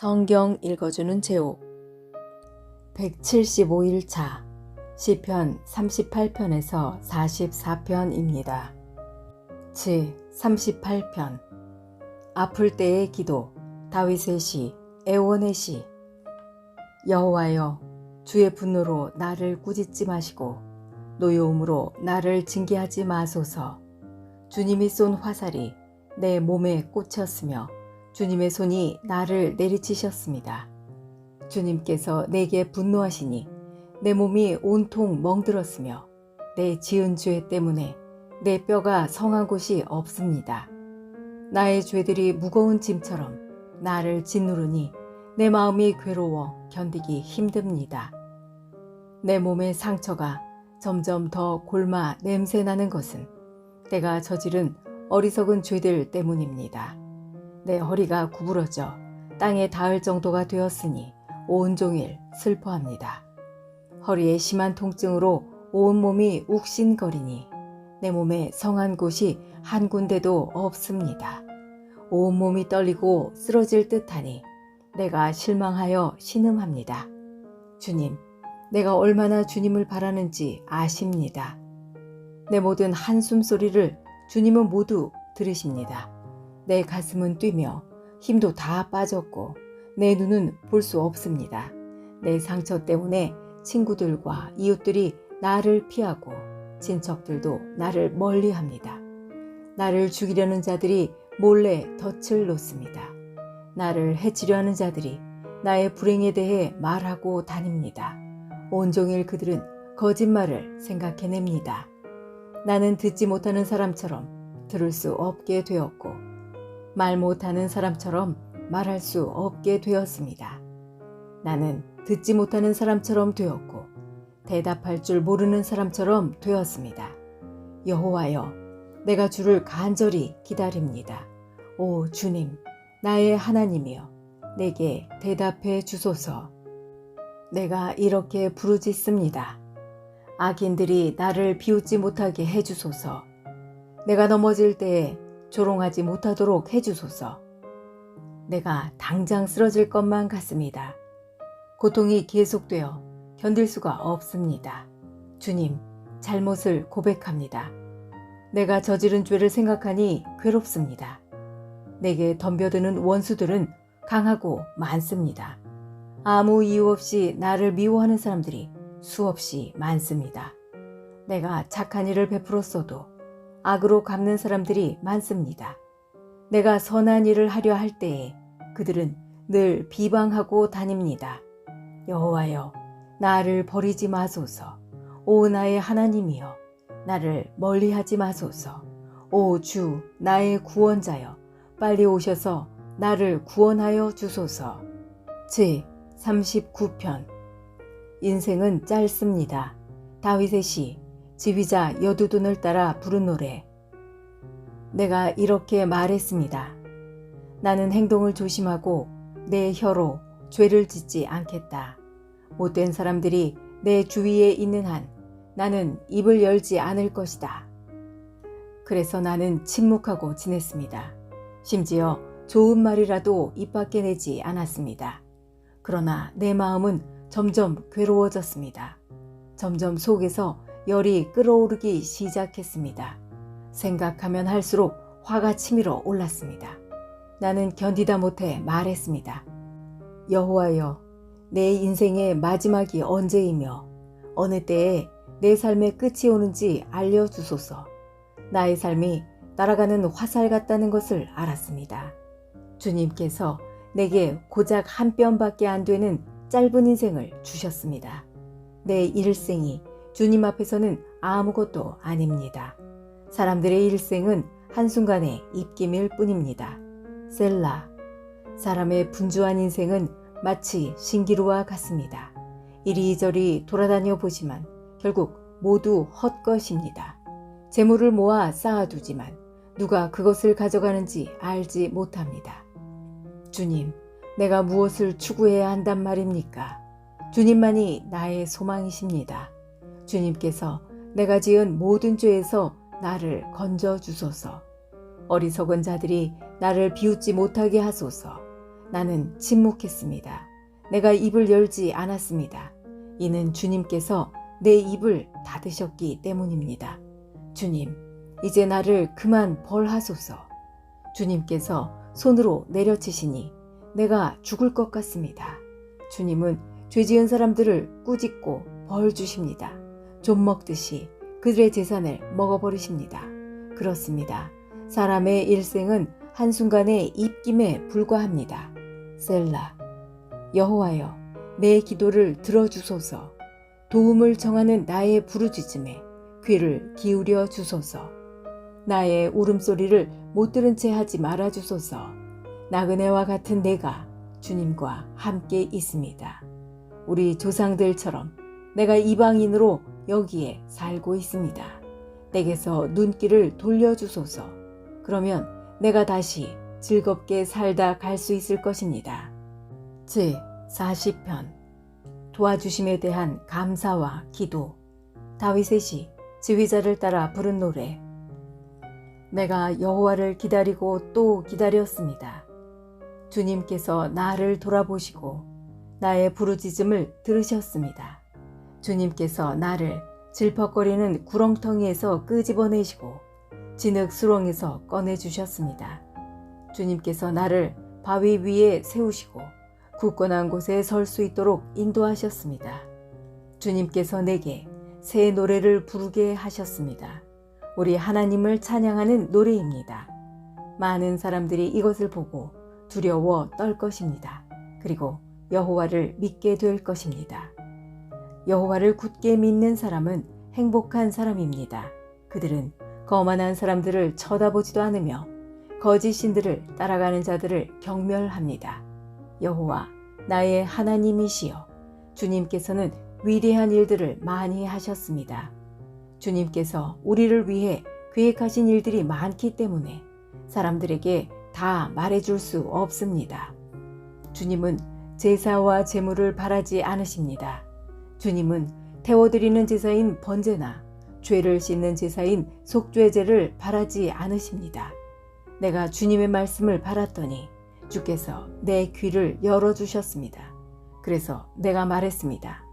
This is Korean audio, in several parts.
성경 읽어주는 제옥 175일차 시편 38편에서 44편입니다. 제38편 아플 때의 기도 다윗의 시 애원의 시 여호와여 주의 분노로 나를 꾸짖지 마시고 노여움으로 나를 징계하지 마소서. 주님이 쏜 화살이 내 몸에 꽂혔으며 주님의 손이 나를 내리치셨습니다. 주님께서 내게 분노하시니 내 몸이 온통 멍들었으며 내 지은 죄 때문에 내 뼈가 성한 곳이 없습니다. 나의 죄들이 무거운 짐처럼 나를 짓누르니 내 마음이 괴로워 견디기 힘듭니다. 내 몸의 상처가 점점 더 골마 냄새나는 것은 내가 저지른 어리석은 죄들 때문입니다. 내 허리가 구부러져 땅에 닿을 정도가 되었으니 온종일 슬퍼합니다. 허리에 심한 통증으로 온몸이 욱신거리니 내 몸에 성한 곳이 한 군데도 없습니다. 온몸이 떨리고 쓰러질 듯하니 내가 실망하여 신음합니다. 주님, 내가 얼마나 주님을 바라는지 아십니다. 내 모든 한숨 소리를 주님은 모두 들으십니다. 내 가슴은 뛰며 힘도 다 빠졌고 내 눈은 볼 수 없습니다. 내 상처 때문에 친구들과 이웃들이 나를 피하고 친척들도 나를 멀리합니다. 나를 죽이려는 자들이 몰래 덫을 놓습니다. 나를 해치려 하는 자들이 나의 불행에 대해 말하고 다닙니다. 온종일 그들은 거짓말을 생각해냅니다. 나는 듣지 못하는 사람처럼 들을 수 없게 되었고 말 못하는 사람처럼 말할 수 없게 되었습니다. 나는 듣지 못하는 사람처럼 되었고 대답할 줄 모르는 사람처럼 되었습니다. 여호와여, 내가 주를 간절히 기다립니다. 오 주님, 나의 하나님이여, 내게 대답해 주소서. 내가 이렇게 부르짖습니다. 악인들이 나를 비웃지 못하게 해주소서. 내가 넘어질 때에 조롱하지 못하도록 해주소서. 내가 당장 쓰러질 것만 같습니다. 고통이 계속되어 견딜 수가 없습니다. 주님, 잘못을 고백합니다. 내가 저지른 죄를 생각하니 괴롭습니다. 내게 덤벼드는 원수들은 강하고 많습니다. 아무 이유 없이 나를 미워하는 사람들이 수없이 많습니다. 내가 착한 일을 베풀었어도 악으로 갚는 사람들이 많습니다. 내가 선한 일을 하려 할 때에 그들은 늘 비방하고 다닙니다. 여호와여, 나를 버리지 마소서. 오 나의 하나님이여, 나를 멀리하지 마소서. 오 주, 나의 구원자여, 빨리 오셔서 나를 구원하여 주소서. 제39편 인생은 짧습니다. 다윗의 시 지휘자 여두둔을 따라 부른 노래. 내가 이렇게 말했습니다. 나는 행동을 조심하고 내 혀로 죄를 짓지 않겠다. 못된 사람들이 내 주위에 있는 한 나는 입을 열지 않을 것이다. 그래서 나는 침묵하고 지냈습니다. 심지어 좋은 말이라도 입 밖에 내지 않았습니다. 그러나 내 마음은 점점 괴로워졌습니다. 점점 속에서 열이 끓어오르기 시작했습니다. 생각하면 할수록 화가 치밀어 올랐습니다. 나는 견디다 못해 말했습니다. 여호와여, 내 인생의 마지막이 언제이며 어느 때에 내 삶의 끝이 오는지 알려주소서. 나의 삶이 날아가는 화살 같다는 것을 알았습니다. 주님께서 내게 고작 한 뼘밖에 안 되는 짧은 인생을 주셨습니다. 내 일생이 주님 앞에서는 아무것도 아닙니다. 사람들의 일생은 한순간의 입김일 뿐입니다. 셀라. 사람의 분주한 인생은 마치 신기루와 같습니다. 이리저리 돌아다녀 보지만 결국 모두 헛것입니다. 재물을 모아 쌓아두지만 누가 그것을 가져가는지 알지 못합니다. 주님, 내가 무엇을 추구해야 한단 말입니까? 주님만이 나의 소망이십니다. 주님께서 내가 지은 모든 죄에서 나를 건져 주소서. 어리석은 자들이 나를 비웃지 못하게 하소서. 나는 침묵했습니다. 내가 입을 열지 않았습니다. 이는 주님께서 내 입을 닫으셨기 때문입니다. 주님, 이제 나를 그만 벌하소서. 주님께서 손으로 내려치시니 내가 죽을 것 같습니다. 주님은 죄 지은 사람들을 꾸짖고 벌 주십니다. 좀 먹듯이 그들의 재산을 먹어버리십니다. 그렇습니다. 사람의 일생은 한순간의 입김에 불과합니다. 셀라. 여호와여, 내 기도를 들어주소서. 도움을 청하는 나의 부르짖음에 귀를 기울여 주소서. 나의 울음소리를 못 들은 채 하지 말아 주소서. 나그네와 같은 내가 주님과 함께 있습니다. 우리 조상들처럼 내가 이방인으로 여기에 살고 있습니다. 내게서 눈길을 돌려주소서. 그러면 내가 다시 즐겁게 살다 갈 수 있을 것입니다. 제40편 도와주심에 대한 감사와 기도. 다윗의 시, 지휘자를 따라 부른 노래. 내가 여호와를 기다리고 또 기다렸습니다. 주님께서 나를 돌아보시고 나의 부르짖음을 들으셨습니다. 주님께서 나를 질퍽거리는 구렁텅이에서 끄집어내시고 진흙 수렁에서 꺼내주셨습니다. 주님께서 나를 바위 위에 세우시고 굳건한 곳에 설 수 있도록 인도하셨습니다. 주님께서 내게 새 노래를 부르게 하셨습니다. 우리 하나님을 찬양하는 노래입니다. 많은 사람들이 이것을 보고 두려워 떨 것입니다. 그리고 여호와를 믿게 될 것입니다. 여호와를 굳게 믿는 사람은 행복한 사람입니다. 그들은 거만한 사람들을 쳐다보지도 않으며 거짓 신들을 따라가는 자들을 경멸합니다. 여호와 나의 하나님이시여, 주님께서는 위대한 일들을 많이 하셨습니다. 주님께서 우리를 위해 계획하신 일들이 많기 때문에 사람들에게 다 말해줄 수 없습니다. 주님은 제사와 제물을 바라지 않으십니다. 주님은 태워드리는 제사인 번제나 죄를 씻는 제사인 속죄제를 바라지 않으십니다. 내가 주님의 말씀을 바랐더니 주께서 내 귀를 열어주셨습니다. 그래서 내가 말했습니다.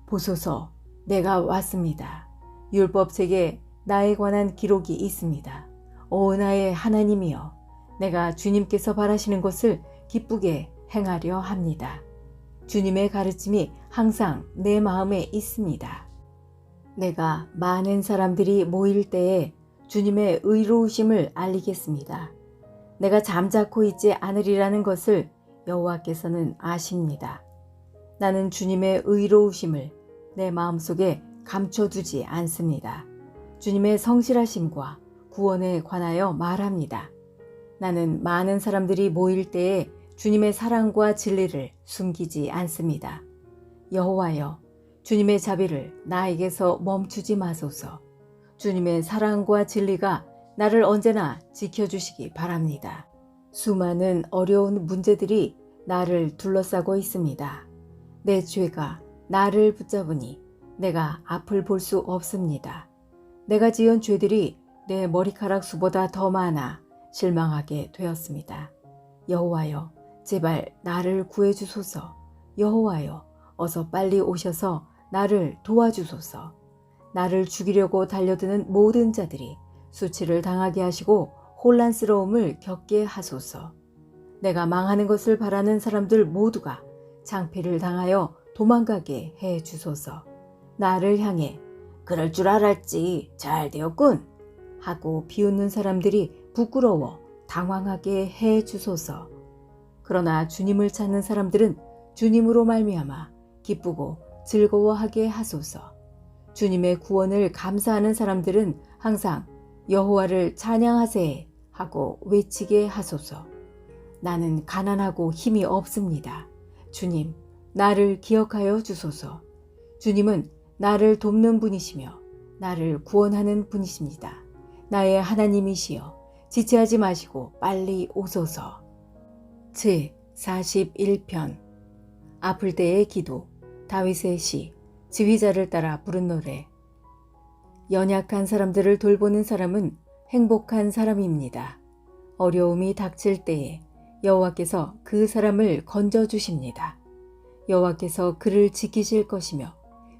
보소서, 내가 왔습니다. 율법책에 나에 관한 기록이 있습니다. 오 나의 하나님이여, 내가 주님께서 바라시는 것을 기쁘게 행하려 합니다. 주님의 가르침이 항상 내 마음에 있습니다. 내가 많은 사람들이 모일 때에 주님의 의로우심을 알리겠습니다. 내가 잠자코 있지 않으리라는 것을 여호와께서는 아십니다. 나는 주님의 의로우심을 내 마음속에 감춰두지 않습니다. 주님의 성실하심과 구원에 관하여 말합니다. 나는 많은 사람들이 모일 때에 주님의 사랑과 진리를 숨기지 않습니다. 여호와여, 주님의 자비를 나에게서 멈추지 마소서. 주님의 사랑과 진리가 나를 언제나 지켜주시기 바랍니다. 수많은 어려운 문제들이 나를 둘러싸고 있습니다. 내 죄가 나를 붙잡으니 내가 앞을 볼 수 없습니다. 내가 지은 죄들이 내 머리카락 수보다 더 많아 실망하게 되었습니다. 여호와여, 제발 나를 구해주소서. 여호와여, 어서 빨리 오셔서 나를 도와주소서. 나를 죽이려고 달려드는 모든 자들이 수치를 당하게 하시고 혼란스러움을 겪게 하소서. 내가 망하는 것을 바라는 사람들 모두가 창피를 당하여 도망가게 해 주소서. 나를 향해 그럴 줄 알았지, 잘 되었군 하고 비웃는 사람들이 부끄러워 당황하게 해 주소서. 그러나 주님을 찾는 사람들은 주님으로 말미암아 기쁘고 즐거워하게 하소서. 주님의 구원을 감사하는 사람들은 항상 여호와를 찬양하세 하고 외치게 하소서. 나는 가난하고 힘이 없습니다. 주님, 나를 기억하여 주소서. 주님은 나를 돕는 분이시며 나를 구원하는 분이십니다. 나의 하나님이시여, 지체하지 마시고 빨리 오소서. 제41편 아플 때의 기도. 다윗의 시, 지휘자를 따라 부른 노래. 연약한 사람들을 돌보는 사람은 행복한 사람입니다. 어려움이 닥칠 때에 여호와께서 그 사람을 건져 주십니다. 여호와께서 그를 지키실 것이며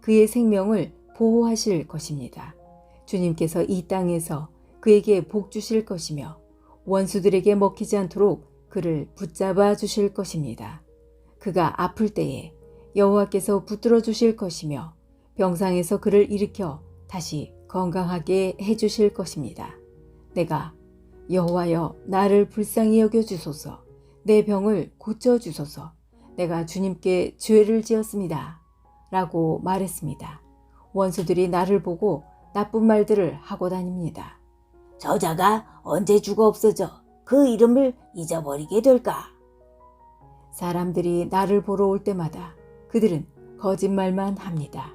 그의 생명을 보호하실 것입니다. 주님께서 이 땅에서 그에게 복 주실 것이며 원수들에게 먹히지 않도록 그를 붙잡아 주실 것입니다. 그가 아플 때에 여호와께서 붙들어 주실 것이며 병상에서 그를 일으켜 다시 건강하게 해 주실 것입니다. 내가 여호와여 나를 불쌍히 여겨 주소서, 내 병을 고쳐 주소서, 내가 주님께 죄를 지었습니다 라고 말했습니다. 원수들이 나를 보고 나쁜 말들을 하고 다닙니다. 저자가 언제 죽어 없어져 그 이름을 잊어버리게 될까? 사람들이 나를 보러 올 때마다 그들은 거짓말만 합니다.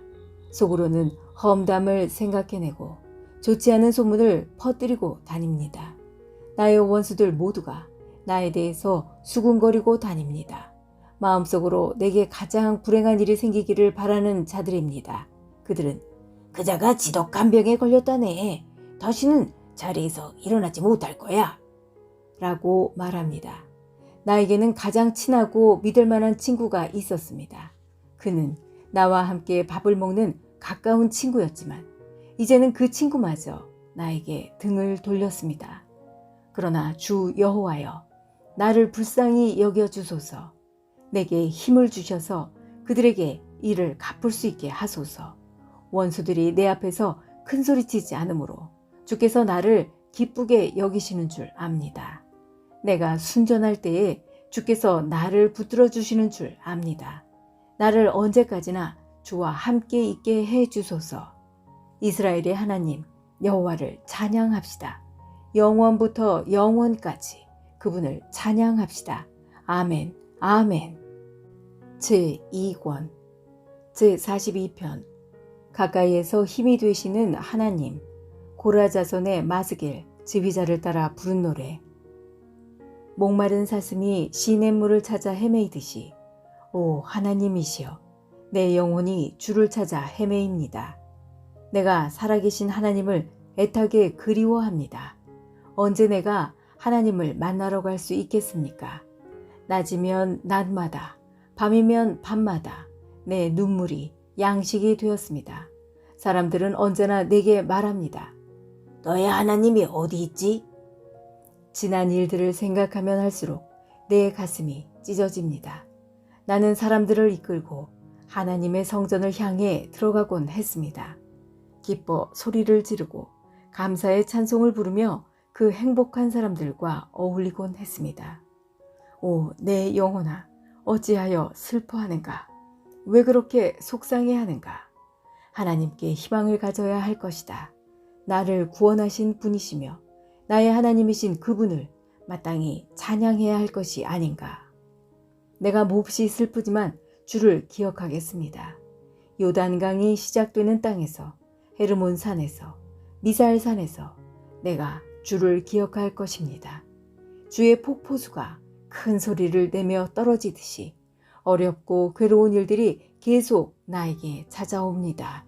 속으로는 험담을 생각해내고 좋지 않은 소문을 퍼뜨리고 다닙니다. 나의 원수들 모두가 나에 대해서 수군거리고 다닙니다. 마음속으로 내게 가장 불행한 일이 생기기를 바라는 자들입니다. 그들은 그자가 지독한 병에 걸렸다네. 다시는 자리에서 일어나지 못할 거야. 라고 말합니다. 나에게는 가장 친하고 믿을 만한 친구가 있었습니다. 그는 나와 함께 밥을 먹는 가까운 친구였지만 이제는 그 친구마저 나에게 등을 돌렸습니다. 그러나 주 여호와여, 나를 불쌍히 여겨 주소서. 내게 힘을 주셔서 그들에게 이를 갚을 수 있게 하소서. 원수들이 내 앞에서 큰 소리치지 않으므로 주께서 나를 기쁘게 여기시는 줄 압니다. 내가 순전할 때에 주께서 나를 붙들어 주시는 줄 압니다. 나를 언제까지나 주와 함께 있게 해 주소서. 이스라엘의 하나님 여호와를 찬양합시다. 영원부터 영원까지 그분을 찬양합시다. 아멘, 아멘. 제2권 제42편 가까이에서 힘이 되시는 하나님, 고라자손의 마스길 지휘자를 따라 부른 노래. 목마른 사슴이 시냇물을 찾아 헤매이듯이 오 하나님이시여, 내 영혼이 주를 찾아 헤매입니다. 내가 살아계신 하나님을 애타게 그리워합니다. 언제 내가 하나님을 만나러 갈 수 있겠습니까? 낮이면 낮마다, 밤이면 밤마다 내 눈물이 양식이 되었습니다. 사람들은 언제나 내게 말합니다. 너의 하나님이 어디 있지? 지난 일들을 생각하면 할수록 내 가슴이 찢어집니다. 나는 사람들을 이끌고 하나님의 성전을 향해 들어가곤 했습니다. 기뻐 소리를 지르고 감사의 찬송을 부르며 그 행복한 사람들과 어울리곤 했습니다. 오, 내 영혼아, 어찌하여 슬퍼하는가? 왜 그렇게 속상해하는가? 하나님께 희망을 가져야 할 것이다. 나를 구원하신 분이시며 나의 하나님이신 그분을 마땅히 찬양해야 할 것이 아닌가? 내가 몹시 슬프지만 주를 기억하겠습니다. 요단강이 시작되는 땅에서, 헤르몬 산에서, 미사엘 산에서 내가 주를 기억할 것입니다. 주의 폭포수가 큰 소리를 내며 떨어지듯이 어렵고 괴로운 일들이 계속 나에게 찾아옵니다.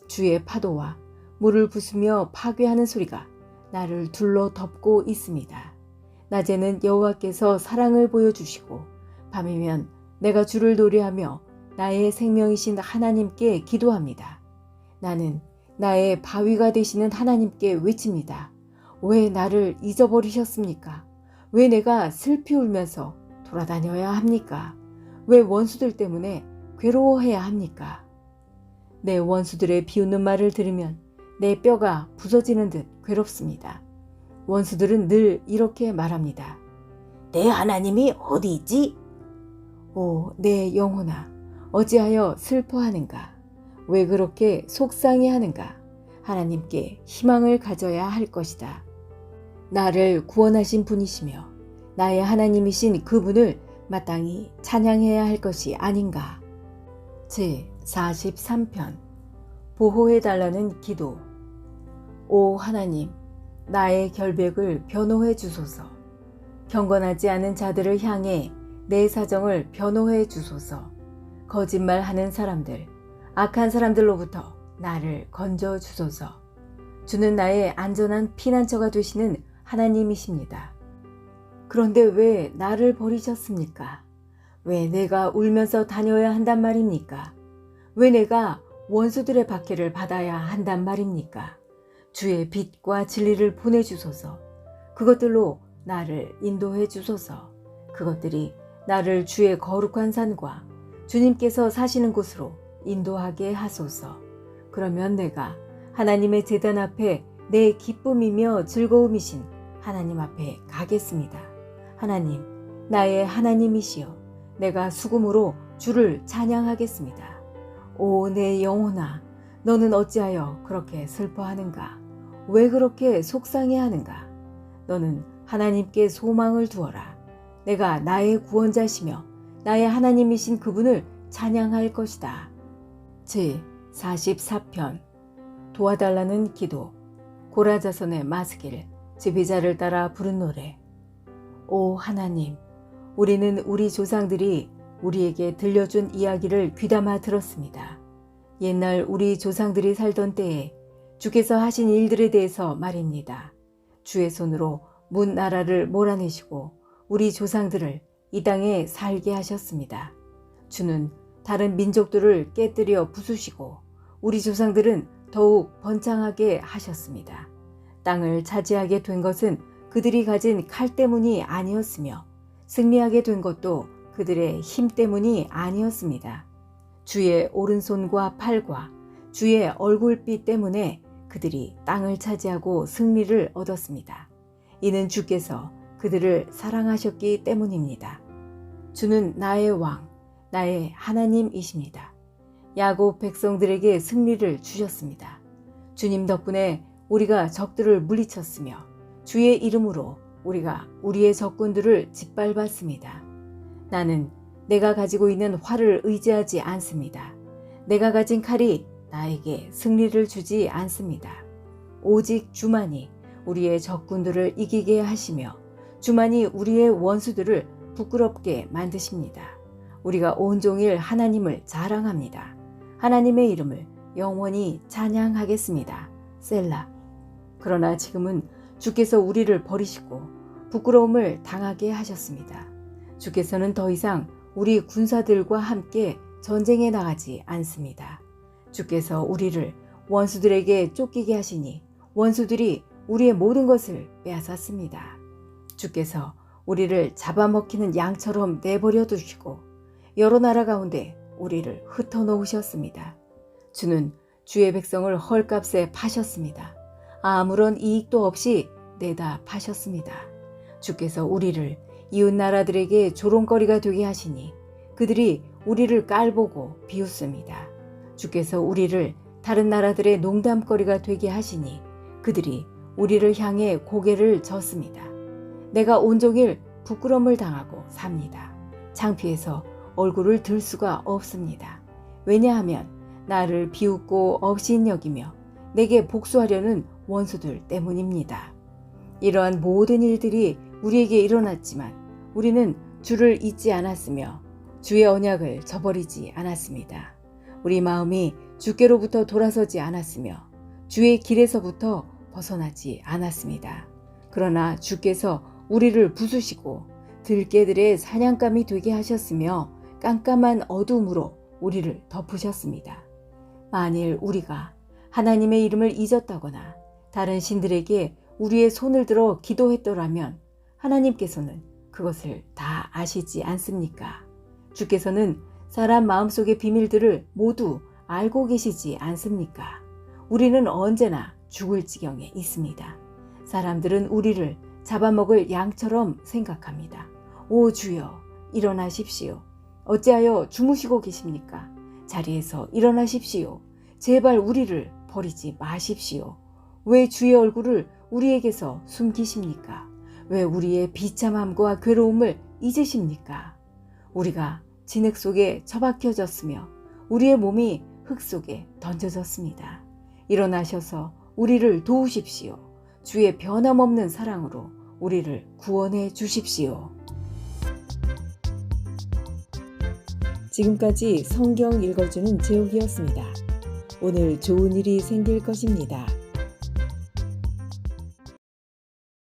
주의 파도와 물을 부수며 파괴하는 소리가 나를 둘러 덮고 있습니다. 낮에는 여호와께서 사랑을 보여주시고 밤이면 내가 주를 노래하며 나의 생명이신 하나님께 기도합니다. 나는 나의 바위가 되시는 하나님께 외칩니다. 왜 나를 잊어버리셨습니까? 왜 내가 슬피 울면서 돌아다녀야 합니까? 왜 원수들 때문에 괴로워해야 합니까? 내 원수들의 비웃는 말을 들으면 내 뼈가 부서지는 듯 괴롭습니다. 원수들은 늘 이렇게 말합니다. 내 하나님이 어디 있지? 오, 내 영혼아, 어찌하여 슬퍼하는가? 왜 그렇게 속상해하는가? 하나님께 희망을 가져야 할 것이다. 나를 구원하신 분이시며 나의 하나님이신 그분을 마땅히 찬양해야 할 것이 아닌가? 제43편 보호해달라는 기도. 오 하나님, 나의 결백을 변호해 주소서. 경건하지 않은 자들을 향해 내 사정을 변호해 주소서. 거짓말하는 사람들, 악한 사람들로부터 나를 건져 주소서. 주는 나의 안전한 피난처가 되시는 하나님이십니다. 그런데 왜 나를 버리셨습니까? 왜 내가 울면서 다녀야 한단 말입니까? 왜 내가 원수들의 박해를 받아야 한단 말입니까? 주의 빛과 진리를 보내주소서. 그것들로 나를 인도해 주소서. 그것들이 나를 주의 거룩한 산과 주님께서 사시는 곳으로 인도하게 하소서. 그러면 내가 하나님의 제단 앞에 내 기쁨이며 즐거움이신 하나님 앞에 가겠습니다. 하나님, 나의 하나님이시여, 내가 수금으로 주를 찬양하겠습니다. 오, 내 영혼아, 너는 어찌하여 그렇게 슬퍼하는가? 왜 그렇게 속상해하는가? 너는 하나님께 소망을 두어라. 내가 나의 구원자시며 나의 하나님이신 그분을 찬양할 것이다. 제 44편 도와달라는 기도. 고라자손의 마스길, 지휘자를 따라 부른 노래. 오 하나님, 우리는 우리 조상들이 우리에게 들려준 이야기를 귀담아 들었습니다. 옛날 우리 조상들이 살던 때에 주께서 하신 일들에 대해서 말입니다. 주의 손으로 문 나라를 몰아내시고 우리 조상들을 이 땅에 살게 하셨습니다. 주는 다른 민족들을 깨뜨려 부수시고 우리 조상들은 더욱 번창하게 하셨습니다. 땅을 차지하게 된 것은 그들이 가진 칼 때문이 아니었으며 승리하게 된 것도 그들의 힘 때문이 아니었습니다. 주의 오른손과 팔과 주의 얼굴빛 때문에 그들이 땅을 차지하고 승리를 얻었습니다. 이는 주께서 그들을 사랑하셨기 때문입니다. 주는 나의 왕, 나의 하나님이십니다. 야곱 백성들에게 승리를 주셨습니다. 주님 덕분에 우리가 적들을 물리쳤으며 주의 이름으로 우리가 우리의 적군들을 짓밟았습니다. 나는 내가 가지고 있는 활을 의지하지 않습니다. 내가 가진 칼이 나에게 승리를 주지 않습니다. 오직 주만이 우리의 적군들을 이기게 하시며 주만이 우리의 원수들을 부끄럽게 만드십니다. 우리가 온종일 하나님을 자랑합니다. 하나님의 이름을 영원히 찬양하겠습니다. 셀라. 그러나 지금은 주께서 우리를 버리시고 부끄러움을 당하게 하셨습니다. 주께서는 더 이상 우리 군사들과 함께 전쟁에 나가지 않습니다. 주께서 우리를 원수들에게 쫓기게 하시니 원수들이 우리의 모든 것을 빼앗았습니다. 주께서 우리를 잡아먹히는 양처럼 내버려 두시고 여러 나라 가운데 우리를 흩어놓으셨습니다. 주는 주의 백성을 헐값에 파셨습니다. 아무런 이익도 없이 내다 파셨습니다. 주께서 우리를 이웃 나라들에게 조롱거리가 되게 하시니 그들이 우리를 깔보고 비웃습니다. 주께서 우리를 다른 나라들의 농담거리가 되게 하시니 그들이 우리를 향해 고개를 젓습니다. 내가 온종일 부끄러움을 당하고 삽니다. 창피해서 얼굴을 들 수가 없습니다. 왜냐하면 나를 비웃고 업신여기며 내게 복수하려는 원수들 때문입니다. 이러한 모든 일들이 우리에게 일어났지만 우리는 주를 잊지 않았으며 주의 언약을 저버리지 않았습니다. 우리 마음이 주께로부터 돌아서지 않았으며 주의 길에서부터 벗어나지 않았습니다. 그러나 주께서 우리를 부수시고 들깨들의 사냥감이 되게 하셨으며 깜깜한 어두움으로 우리를 덮으셨습니다. 만일 우리가 하나님의 이름을 잊었다거나 다른 신들에게 우리의 손을 들어 기도했더라면 하나님께서는 그것을 다 아시지 않습니까? 주께서는 사람 마음속의 비밀들을 모두 알고 계시지 않습니까? 우리는 언제나 죽을 지경에 있습니다. 사람들은 우리를 잡아먹을 양처럼 생각합니다. 오 주여, 일어나십시오. 어찌하여 주무시고 계십니까? 자리에서 일어나십시오. 제발 우리를 버리지 마십시오. 왜 주의 얼굴을 우리에게서 숨기십니까? 왜 우리의 비참함과 괴로움을 잊으십니까? 우리가 진흙 속에 처박혀졌으며 우리의 몸이 흙 속에 던져졌습니다. 일어나셔서 우리를 도우십시오. 주의 변함없는 사랑으로 우리를 구원해 주십시오. 지금까지 성경 읽어주는 제옥이었습니다. 오늘 좋은 일이 생길 것입니다.